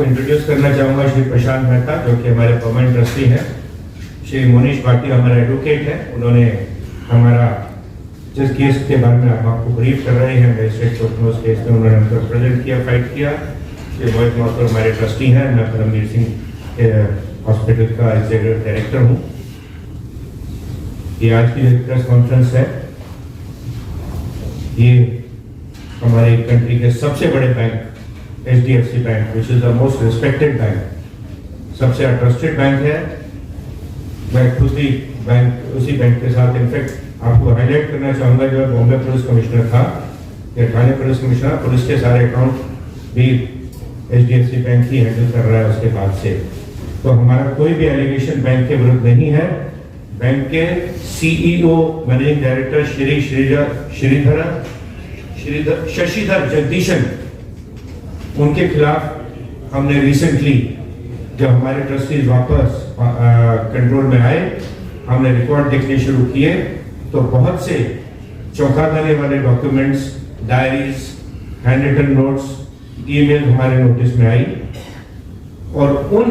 Introduce करना चाहूँगा श्री प्रशांत मेहता, जो कि हमारे परमानेंट ट्रस्टी हैं। श्री मोनीश भाटिया हमारा एडवोकेट है, उन्होंने हमारा जिस केस के बारे में आप आपको ब्रीफ कर रहे हैं मजिस्ट्रेट कोर्ट में, उस केस में उन्होंने हमको रिप्रेजेंट किया, फाइट किया। श्री मोहित माथुर हमारे ट्रस्टी हैं, मैं परमवीर सिंह हॉस्पिटल का एग्जीक्यूटिव डायरेक्टर हूँ। ये आज की प्रेस कॉन्फ्रेंस है, ये हमारे कंट्री के सबसे बड़े bank HDFC bank, which is the most respected bank, सबसे ट्रस्टेड बैंक है। मैं खुद ही उसी बैंक के साथ इनफैक्ट आपको हाईलाइट करना चाहूंगा, जो बॉम्बे पुलिस कमिश्नर था या ठाणे पुलिस कमिश्नर, पुलिस के सारे अकाउंट भी HDFC बैंक ही हैंडल कर रहा है उसके बाद से। तो हमारा कोई भी एलिगेशन बैंक के विरुद्ध नहीं है। बैंक के CEO managing director Shri Sashidhar Jagdishan, उनके खिलाफ हमने रिसेंटली जब हमारे ट्रस्टीज वापस कंट्रोल में आए, हमने रिकॉर्ड देखने शुरू किए तो बहुत से चौंका देने वाले documents, diaries, hand written notes, email हमारे नोटिस में आई। और उन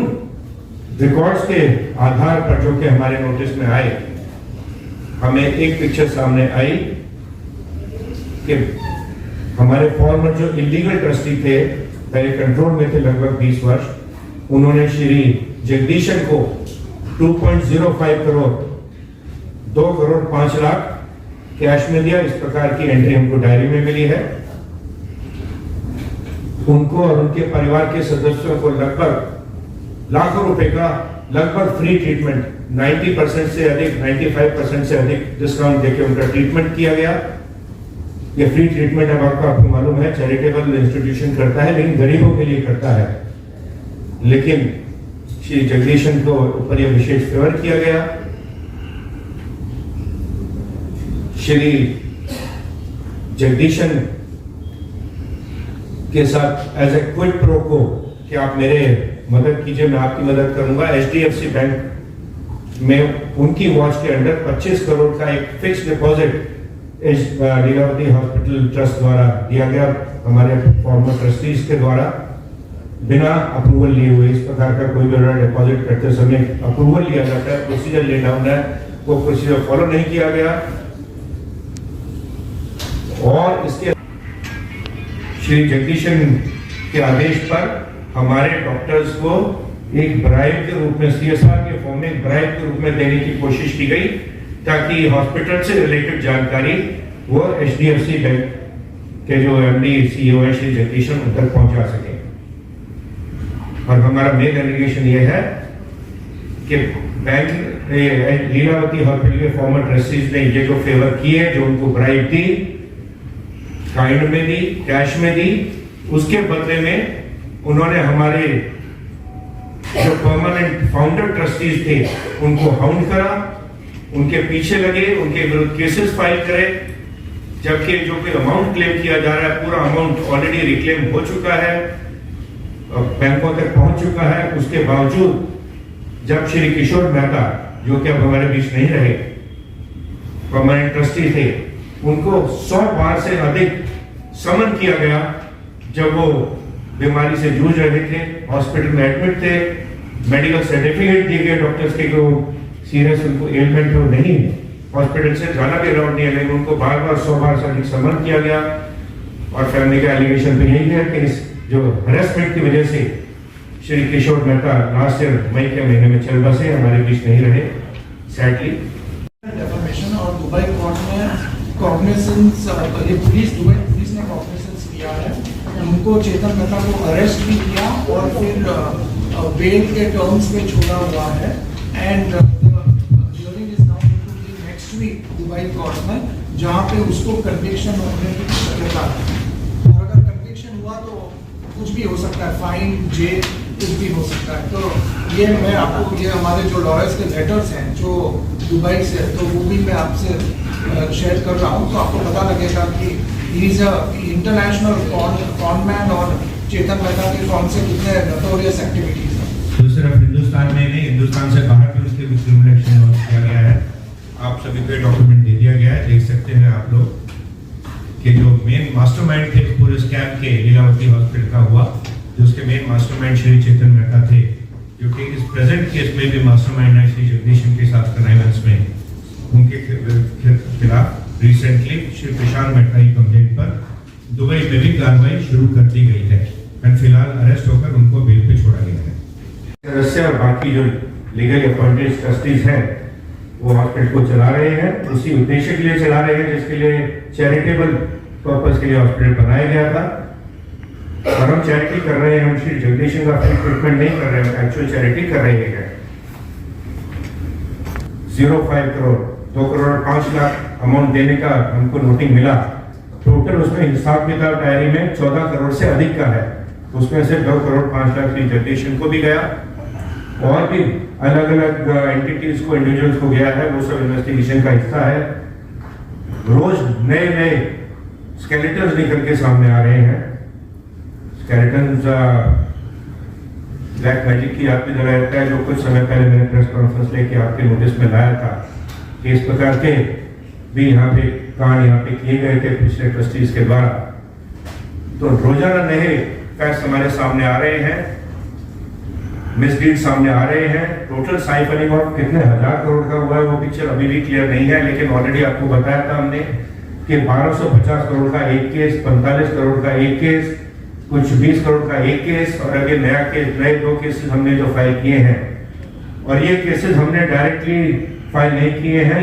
रिकॉर्ड्स के आधार पर जो कि हमारे नोटिस में आए, हमें एक पिक्चर सामने आई कि हमारे फॉर्मर जो इलीगल ट्रस्टी थे, पहले कंट्रोल में थे लगभग 20 वर्ष, उन्होंने श्री जगदीशन को 2.05 करोड़ 2 करोड़ 5 लाख कैश में दिया। इस प्रकार की एंट्री हमको डायरी में मिली है। उनको और उनके परिवार के सदस्यों को लगभग लाखों रुपए का लगभग फ्री ट्रीटमेंट, 90% से अधिक, 95% से अधिक डिस्काउंट देकर उनका ट्रीटमेंट किया गया। ये फ्री ट्रीटमेंट अब आपको मालूम है चैरिटेबल इंस्टीट्यूशन करता है, लेकिन गरीबों के लिए करता है। लेकिन श्री जगदीशन को ऊपर यह विशेष फेवर किया गया। श्री जगदीशन के साथ एज ए क्विड प्रो को कि आप मेरे मदद कीजिए, मैं आपकी मदद करूंगा। HDFC बैंक में उनकी वॉच के अंडर 25 करोड़ का एक fix deposit Lilavati hospital trust द्वारा दिया गया, हमारे फॉर्मर ट्रस्टीज के द्वारा, बिना अप्रूवल लिए हुए। इस प्रकार का कोई भी डिपॉजिट करते समय अप्रूवल लिया जाता है, प्रोसीजर ले डाउन है, वो प्रोसीजर फॉलो नहीं किया गया। और इसके श्री जगदीशन के आदेश पर हमारे डॉक्टर्स को एक ब्राइब के रूप में, CSR के फॉर्म में ब्राइब के रूप में देने की कोशिश की गई, ताकि हॉस्पिटल से रिलेटेड जानकारी वो HDFC बैंक के जो MD CEO है श्री जगदीशन उन तक पहुंचा सके। और हमारा मेन एलिगेशन ये है कि बैंक लीलावती हॉस्पिटल के फॉर्मर ट्रस्टीज ने ये जो फेवर किए, जो उनको ब्राइब दी, काइंड में दी, कैश में दी, उसके बदले में उन्होंने हमारे जो परमानेंट फाउंडर ट्रस्टीज थे उनको हाउंड करा, उनके पीछे लगे, उनके विरुद्ध केसेस फाइल करे, जबकि जो कोई अमाउंट क्लेम किया जा रहा है, पूरा अमाउंट ऑलरेडी रिक्लेम हो चुका है, बैंकों तक पहुंच चुका है। उसके बावजूद जब श्री किशोर मेहता, जो कि अब हमारे बीच नहीं रहे, परमानेंट ट्रस्टी थे, उनको 100 बार से अधिक समन किया गया। जब वो बीमारी से जूझ रहे थे, हॉस्पिटल में एडमिट थे, मेडिकल सर्टिफिकेट दिए गए डॉक्टर्स के, सीरियस उनको एलिमेंट हो नहीं, हॉस्पिटल से जाना भी अलाउड नहीं है, लेकिन उनको बार बार 100 बार से अधिक समन किया गया। और फैमिली का एलिगेशन तो यही है कि इस जो हरेसमेंट की वजह से श्री किशोर मेहता लास्ट ईयर मई के महीने में चल बसे, हमारे बीच नहीं रहे सैडली। डेफामेशन और दुबई कोर्ट ने कॉग्निसेंस, ये दुबई पुलिस ने कॉग्निसेंस किया है, उनको चेतन मेहता को अरेस्ट भी किया और फिर बेल के टर्म्स पे छोड़ा हुआ है। And hearing is now to be next week Dubai court में, जहाँ पे उसको कन्विक्शन होने की शक्यता है। और अगर कन्विक्शन हुआ तो कुछ भी हो सकता है, फाइन, जेल, कुछ भी हो सकता है। तो ये मैं आपको, ये हमारे जो लॉयर्स के लेटर्स हैं जो दुबई से, तो वो भी मैं आपसे शेयर कर रहा हूँ, तो आपको पता लगेगा कि he is a international conman और चेतन मेहता के कौन से कितने नोटोरियस एक्टिविटीज हैं। तो सिर्फ हिंदुस्तान में नहीं, हिंदुस्तान से बाहर भी उसके कुछ क्रिमिनल एक्शन लॉन्च किया गया है। आप सभी को डॉक्यूमेंट दे दिया गया है, देख सकते हैं आप लोग कि जो मेन मास्टरमाइंड थे पूरे स्कैम के लीलावती हॉस्पिटल का हुआ, जो उसके मेन मास्टरमाइंड श्री चेतन मेहता थे, जो कि इस प्रेजेंट केस में भी मास्टरमाइंड है श्री जगदीशन के साथ कनाइवेंस में, उनके खिलाफ रिसेंटली श्री प्रशांत मेहता की कंप्लेंट पर दुबई में भी कार्रवाई शुरू कर दी गई है और फिलहाल अरेस्ट होकर उनको बेल पे छोड़ा गया है। सदस्य और बाकी जो लीगल अपॉइंटेड ट्रस्टीज हैं वो हॉस्पिटल को चला रहे हैं, उसी उद्देश्य के लिए चला रहे हैं जिसके लिए चैरिटेबल पर्पस के लिए हॉस्पिटल बनाया गया था। और हम चैरिटी कर रहे हैं, हम श्री जगदीशन का फ्री ट्रीटमेंट नहीं कर रहे हैं, एक्चुअल चैरिटी कर रहे हैं। 0.5 करोड़ 2 करोड़ 5 लाख अमाउंट देने का हमको नोटिंग मिला। टोटल उसमें हिसाब किताब डायरी में 14 करोड़ से अधिक का है, उसमें से 2 करोड़ 5 लाख श्री जगदीशन को भी गया और भी अलग अलग एंटिटीज को, इंडिविजुअल्स को गया है। वो सब इन्वेस्टिगेशन का हिस्सा है। रोज नए नए स्केलेटन्स निकल के सामने आ रहे हैं। स्केलेटन्स ब्लैक मैजिक की याद में जरा रहता है, जो कुछ समय पहले मैंने प्रेस कॉन्फ्रेंस लेके आपके नोटिस में लाया था कि इस प्रकार के भी यहाँ पे कांड यहाँ पे किए गए थे पिछले ट्रस्टीज के द्वारा। तो रोजाना नए फैक्ट्स हमारे सामने आ रहे हैं, मिसडीड सामने आ रहे हैं। टोटल साइफरिंग ऑफ कितने हजार करोड़ का हुआ है वो पिक्चर अभी भी क्लियर नहीं है, लेकिन ऑलरेडी आपको बताया था हमने कि 1250 करोड़ का एक केस, 45 करोड़ का एक केस, कुछ 20 करोड़ का एक केस, और अभी नया केस, नए 2 केसेस हमने जो फाइल किए हैं। और ये केसेस हमने डायरेक्टली फाइल नहीं किए हैं,